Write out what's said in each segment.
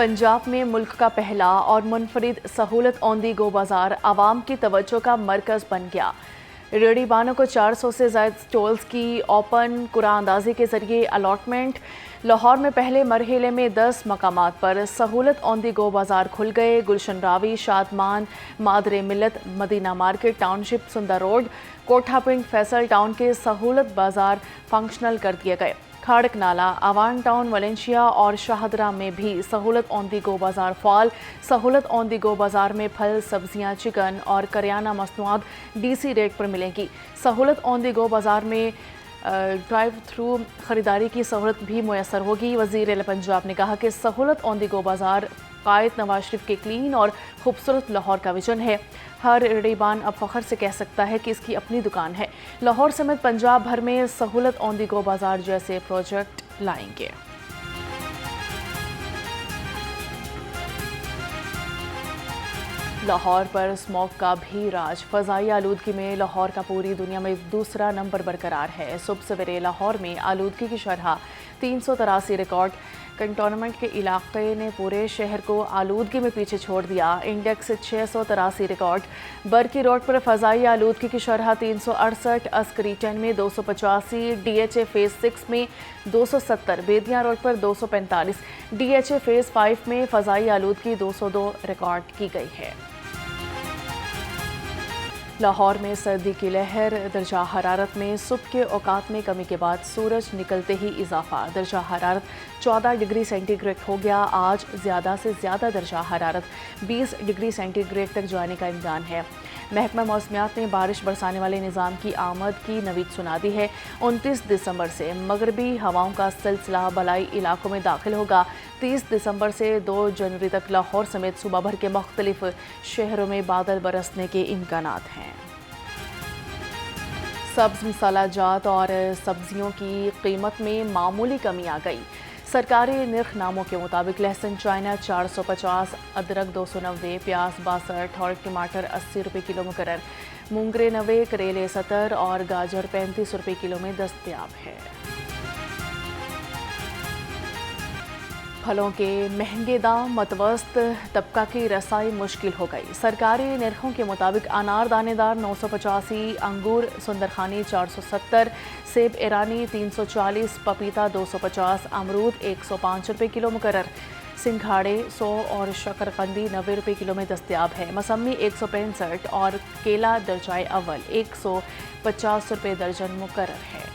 पंजाब में मुल्क का पहला और मुनफरिद सहूलत औंदी गो बाज़ार आवाम की तवज्जो का मरकज़ बन गया। रेहड़ी बानों को 400 से ज़ायद स्टॉल्स की ओपन कुरानंदाजी के ज़रिए अलॉटमेंट। लाहौर में पहले मरहले में 10 मकामात पर सहूलत औंदी गो बाज़ार खुल गए। गुलशन रावी, शादमान, मादरे मिलत, मदीना मार्केट, टाउनशिप, सुंदर रोड, कोठा पिंड, फैसल टाउन के सहूलत बाज़ार फंक्शनल कर दिए गए। खाड़क नाला, आवान टाउन, वलेंशिया और शाहदरा में भी सहूलत औंदी गो बाज़ार फाल। सहूलत औंदी गो बाज़ार में फल, सब्जियां, चिकन और करियाना मसनूआत डीसी रेट पर मिलेंगी। सहूलत औंदी गो बाज़ार में ड्राइव थ्रू ख़रीदारी की सहूलत भी मुयसर होगी। वज़ीर आला पंजाब ने कहा कि सहूलत औंदी गो बाज़ार कायद नवाज शरीफ के क्लीन और खूबसूरत लाहौर का विजन है। हर रेहड़ीबान अब फ़ख्र से कह सकता है कि इसकी अपनी दुकान है। लाहौर समेत पंजाब भर में सहूलत औंदी गो बाज़ार जैसे प्रोजेक्ट लाएंगे। लाहौर पर स्मॉग का भी राज। फ़ज़ाई आलूदगी में लाहौर का पूरी दुनिया में दूसरा नंबर बरकरार है। सुबह सवेरे लाहौर में आलूदगी की शरह 383 रिकॉर्ड। कंटोनमेंट के इलाके ने पूरे शहर को आलूदगी में पीछे छोड़ दिया। Index 683 record. बरकी रोड पर फ़ज़ाई आलूदगी की शरह 368, अस्करी 10 में 285, DHA फेज़ 6 में 270, बेदियाँ रोड पर 245, DHA फेज़ 5 में फ़ज़ाई आलूदगी 202 रिकॉर्ड की गई है। लाहौर में सर्दी की लहर। दर्जा हरारत में सुबह के औकात में कमी के बाद सूरज निकलते ही इजाफा। दर्जा हरारत 14 डिग्री सेंटीग्रेड हो गया। आज ज़्यादा से ज़्यादा दर्जा हरारत 20 डिग्री सेंटीग्रेड तक जाने का इम्कान है। महकमा मौसमियात ने बारिश बरसाने वाले निज़ाम की आमद की नवीद सुना दी है। 29 दिसंबर से मगरबी हवाओं का सिलसिला बलाई इलाकों में दाखिल होगा। 30 दिसंबर से 2 जनवरी तक लाहौर समेत सूबा भर के मुख्तलिफ शहरों में बादल बरसने के इम्कानात हैं। सब्ज़ मसाला जात और सब्जियों की कीमत में मामूली कमी आ गई। सरकारी निर्खनामों के मुताबिक लहसुन चाइना 450, अदरक 290, प्याज 62 और टमाटर 80 रुपये किलो मुकर्रर। मूंगरे 90, करेले 70 और गाजर 35 रुपये किलो में दस्तयाब है। फलों के महंगे दाम, मतवस्त तबका की रसाई मुश्किल हो गई। सरकारी निर्खों के मुताबिक अनार दानेदार 985, अंगूर सुंदरखानी 470, सेब ईरानी 340, पपीता 250, अमरूद 105 रुपये किलो मुकर्रर। सिंघाड़े 100 और शकरकंदी 90 रुपये किलो में दस्तयाब है। मौसमी 165 और केला दर्जाए अव्वल 150 रुपये दर्जन मुकर्रर है।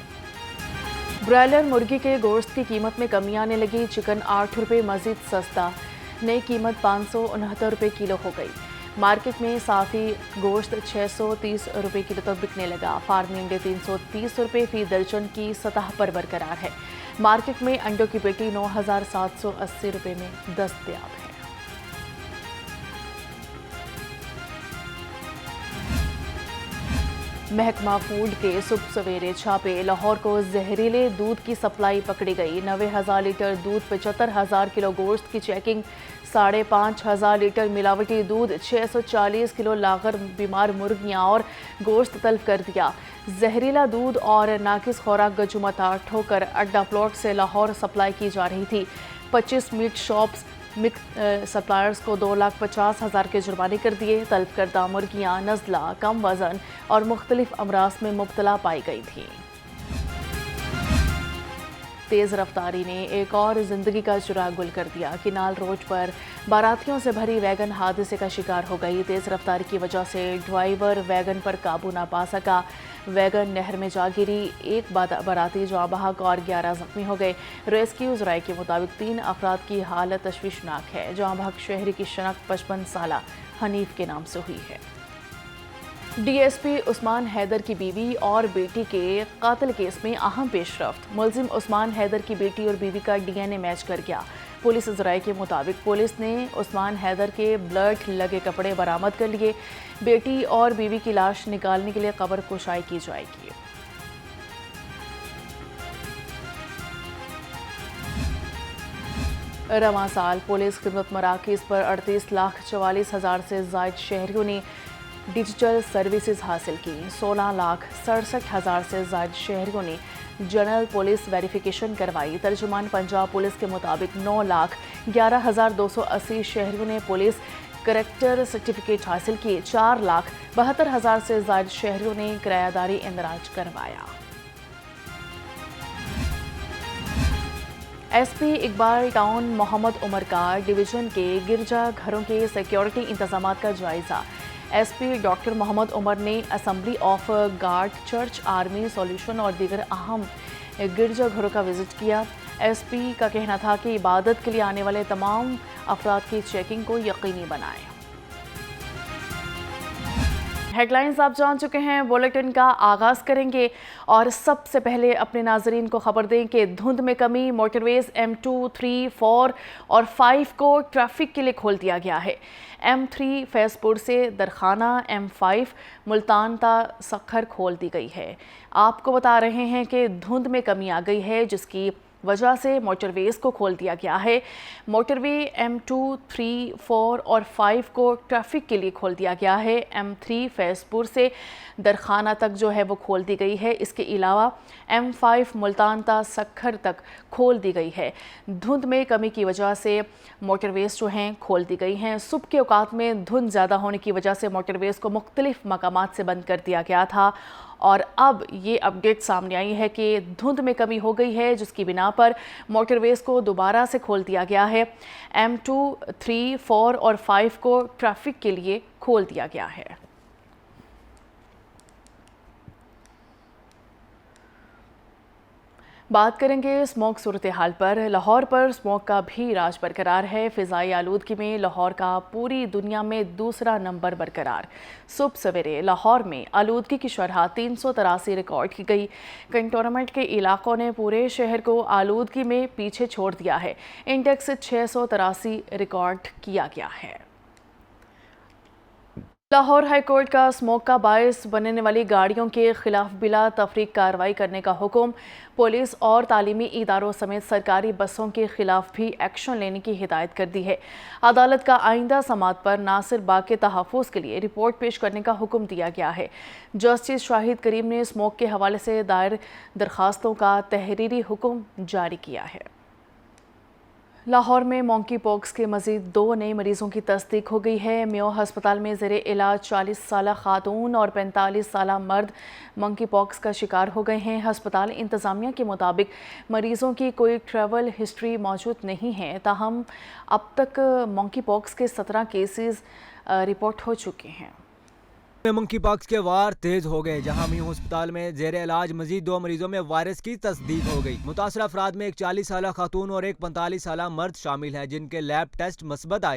ब्रायलर मुर्गी के गोश्त की कीमत में कमी आने लगी। चिकन 8 रुपये मज़ीद सस्ता, नई कीमत 569 रुपये किलो हो गई। मार्केट में साफ़ी गोश्त 630 रुपये किलो तक बिकने लगा। फार्मी अंडे 330 रुपये फ़ी दर्जन की सतह पर बरकरार है। मार्केट में अंडों की पेटी 9780 रुपये में दस्तयाब है। महकमा फूड के सुबह सवेरे छापे। लाहौर को जहरीले दूध की सप्लाई पकड़ी गई। 90,000 लीटर दूध, 75,000 किलो गोश्त की चेकिंग, 5,500 लीटर मिलावटी दूध, 640 किलो लागर बीमार मुर्गियां और गोश्त तलब कर दिया। जहरीला दूध और नाकिस खुराक गजुमता ठोकर अड्डा प्लॉट से लाहौर सप्लाई की जा रही थी। 25 मीट शॉप्स सप्लायर्स को 2,50,000 के जुर्माने कर दिए। तलब करदा मुर्गियाँ नज़ला, कम वज़न और मुख्तलिफ अमराज में मुब्तला पाई गई थी। तेज़ रफ्तारी ने एक और ज़िंदगी का चुराग गुल कर दिया। किनाल रोड पर बारातियों से भरी वैगन हादसे का शिकार हो गई। तेज़ रफ्तारी की वजह से ड्राइवर वैगन पर काबू ना पा सका। वैगन नहर में जा गिरी। एक बाराती जाँ बहक और 11 जख्मी हो गए। रेस्क्यूज़ राय के मुताबिक 3 अफराद की हालत तशवीशनाक है। जाँ बहक शहरी की शनाख्त 55 साला हनीफ के नाम से हुई है। DSP उस्मान हैदर की बीवी और बेटी के कातिल केस में अहम पेशरफ्त। मुलजिम उस्मान हैदर की बेटी और बीवी का DNA मैच कर गया। पुलिस ज़राए के मुताबिक पुलिस ने उस्मान हैदर के ब्लड लगे कपड़े बरामद कर लिए। बेटी और बीवी की लाश निकालने के लिए कब्र कुशाई की जाएगी। रवां साल पुलिस खिदमत मराकज़ पर 38,44,000 से ज़ायद शहरियों ने डिजिटल सर्विसेज हासिल की। 16,67,000 से ज़ायद शहरियों ने जनरल पुलिस वेरिफिकेशन करवाई। तर्जुमान पंजाब पुलिस के मुताबिक 9,11,280 शहरियों ने पुलिस करेक्टर सर्टिफिकेट हासिल किए। 4,72,000 से ज्यादा शहरियों ने किरायादारी इंदराज करवाया। एसपी इकबाल टाउन मोहम्मद उमर का डिवीजन के गिरजा घरों के सिक्योरिटी इंतजामात का जायजा। एसपी डॉक्टर मोहम्मद उमर ने assembly of God, church, army solution और दीगर अहम गिरजा घरों का विजिट किया। एसपी का कहना था कि इबादत के लिए आने वाले तमाम अफराद की चेकिंग को यकीनी बनाएं। हेडलाइंस आप जान चुके हैं, बुलेटिन का आगाज करेंगे और सबसे पहले अपने नाजरीन को खबर दें कि धुंध में कमी, मोटरवेज M2, 3, 4 और 5 को ट्रैफिक के लिए खोल दिया गया है। M3 फैजपुर से दरखाना, M5 मुल्तान ता सखर खोल दी गई है। आपको बता रहे हैं कि धुंध में कमी आ गई है, जिसकी वजह से मोटरवेज को खोल दिया गया है। मोटरवे M2, 3, 4 और 5 को ट्रैफिक के लिए खोल दिया गया है। M3 फैजपुर से दरखाना तक जो है वो खोल दी गई है। इसके अलावा M5 मुल्तान ता सखर तक खोल दी गई है। धुंध में कमी की वजह से मोटरवेज जो हैं खोल दी गई हैं। सुबह के औकात में धुंध ज़्यादा होने की वजह से मोटरवेज को मुख्तलिफ मकामात से बंद कर दिया गया था और अब ये अपडेट सामने आई है कि धुंध में कमी हो गई है, जिसकी बिना पर मोटरवेज को दोबारा से खोल दिया गया है। M2, 3, 4 और 5 को ट्रैफिक के लिए खोल दिया गया है। बात करेंगे स्मोक सूरत हाल पर। लाहौर पर स्मोक का भी राज बरकरार है। फ़िज़ाई आलूदगी में लाहौर का पूरी दुनिया में दूसरा नंबर बरकरार। सुबह सवेरे लाहौर में आलूदगी की शरह 383 रिकॉर्ड की गई। कंटोनमेंट के इलाकों ने पूरे शहर को आलूदगी में पीछे छोड़ दिया है। इंडेक्स 683 रिकॉर्ड किया गया है। लाहौर हाई कोर्ट का स्मोक का बायस बनने वाली गाड़ियों के खिलाफ बिला तफरीक कार्रवाई करने का हुक्म। पुलिस और तालीमी इदारों समेत सरकारी बसों के खिलाफ भी एक्शन लेने की हिदायत कर दी है। अदालत का आइंदा समात पर नासिर बाग के तहफ़्फ़ुज़ के लिए रिपोर्ट पेश करने का हुक्म दिया गया है। जस्टिस शाहिद करीम ने स्मोक के हवाले से दायर दरखास्तों का तहरीरी हुक्म जारी किया है। लाहौर में मॉन्की पॉक्स के मज़ीद 2 नए मरीजों की तस्दीक हो गई है। मेयो हस्पताल में ज़ेरे इलाज 40 साला खातून और 45 साला मर्द मॉन्की पॉक्स का शिकार हो गए हैं। हस्पताल इंतज़ामिया के मुताबिक मरीजों की कोई ट्रैवल हिस्ट्री मौजूद नहीं है, ताहम अब तक मॉन्की पॉक्स के 17 केसेस रिपोर्ट हो चुके हैं। मंकी पॉक्स के वार तेज हो गए, जहां मेयो अस्पताल में जेरे इलाज मजीद 2 मरीजों में वायरस की तस्दीक हो गई। मुतासर अफराद में एक 40 साला खातून और एक 45 साला मर्द शामिल है, जिनके लैब टेस्ट मस्बत आए।